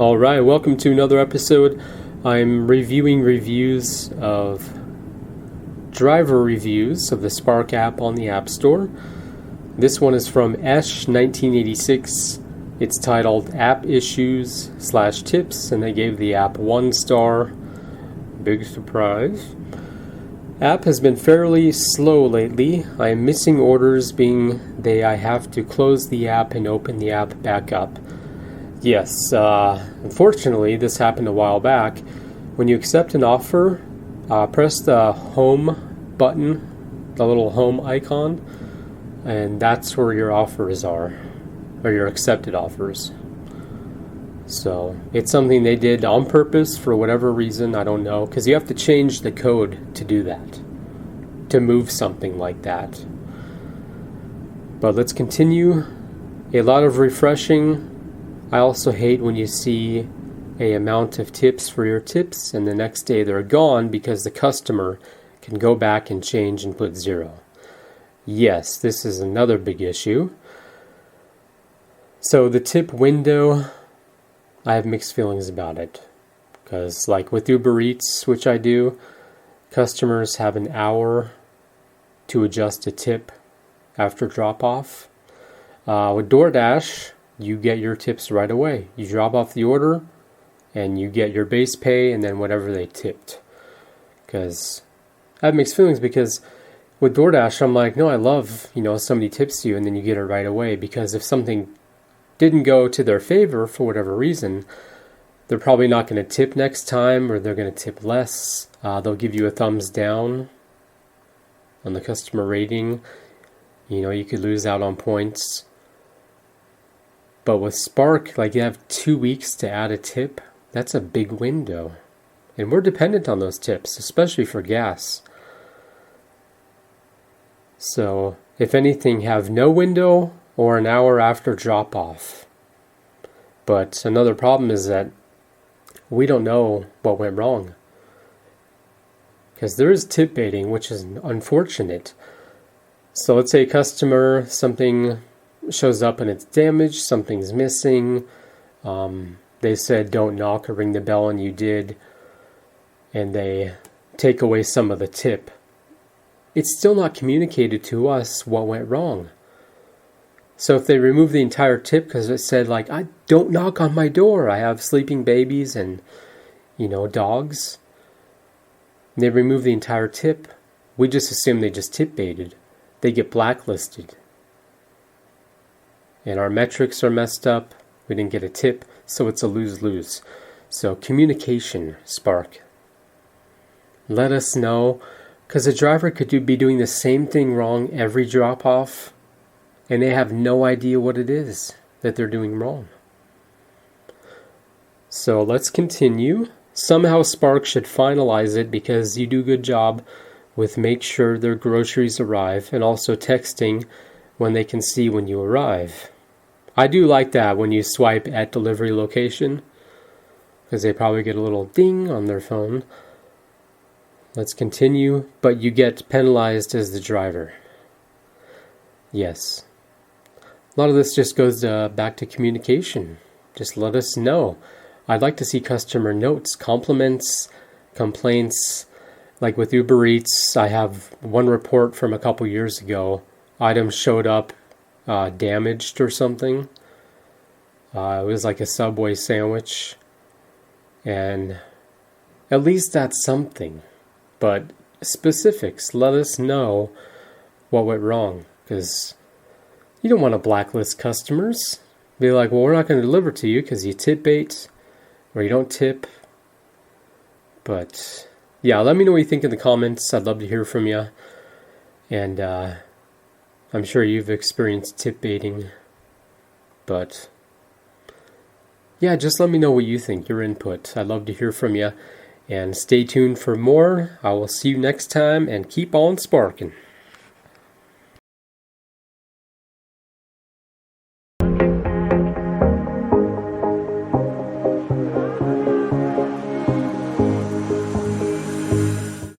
Alright, welcome to another episode. I'm reviewing reviews of driver reviews of the Spark app on the App Store. This one is from Esh1986. It's titled App Issues/Tips, and they gave the app 1 star. Big surprise. App has been fairly slow lately. I am missing orders, being I have to close the app and open the app back up. Yes, unfortunately, this happened a while back. When you accept an offer, press the home button, the little home icon, and that's where your offers are, or your accepted offers. So it's something they did on purpose for whatever reason, I don't know, because you have to change the code to do that, to move something like that. But let's continue. A lot of refreshing. I also hate when you see a amount of tips for your tips and the next day they're gone because the customer can go back and change and put 0. Yes, this is another big issue. So the tip window, I have mixed feelings about it. Because like with Uber Eats, which I do, customers have an hour to adjust a tip after drop-off. With DoorDash, you get your tips right away. You drop off the order and you get your base pay and then whatever they tipped. Because I have mixed feelings, because with DoorDash I'm like, no, I love, somebody tips you and then you get it right away, because if something didn't go to their favor for whatever reason, they're probably not going to tip next time, or they're going to tip less. They'll give you a thumbs down on the customer rating. You could lose out on points. But with Spark, you have 2 weeks to add a tip. That's a big window. And we're dependent on those tips, especially for gas. So, if anything, have no window or an hour after drop-off. But another problem is that we don't know what went wrong. Because there is tip baiting, which is unfortunate. So let's say a customer, something shows up and it's damaged, something's missing. They said don't knock or ring the bell, and you did, and they take away some of the tip. It's still not communicated to us what went wrong. So if they remove the entire tip because it said I don't knock on my door, I have sleeping babies and dogs, and they remove the entire tip, we just assume they just tip baited. They get blacklisted. And our metrics are messed up. We didn't get a tip, so it's a lose-lose. So communication, Spark. Let us know, because a driver could be doing the same thing wrong every drop-off, and they have no idea what it is that they're doing wrong. So let's continue. Somehow Spark should finalize it, because you do a good job with make sure their groceries arrive, and also texting when they can see when you arrive. I do like that when you swipe at delivery location, because they probably get a little ding on their phone. Let's continue, but you get penalized as the driver. Yes. A lot of this just goes back to communication. Just let us know. I'd like to see customer notes, compliments, complaints. Like with Uber Eats, I have one report from a couple years ago. Items showed up damaged or something. It was like a Subway sandwich. And at least that's something. But specifics, let us know what went wrong. Because you don't want to blacklist customers. Be like, well, we're not going to deliver to you because you tip bait or you don't tip. But yeah, let me know what you think in the comments. I'd love to hear from you. And I'm sure you've experienced tip baiting. But yeah, just let me know what you think, your input. I'd love to hear from you. And stay tuned for more. I will see you next time, and keep on sparking.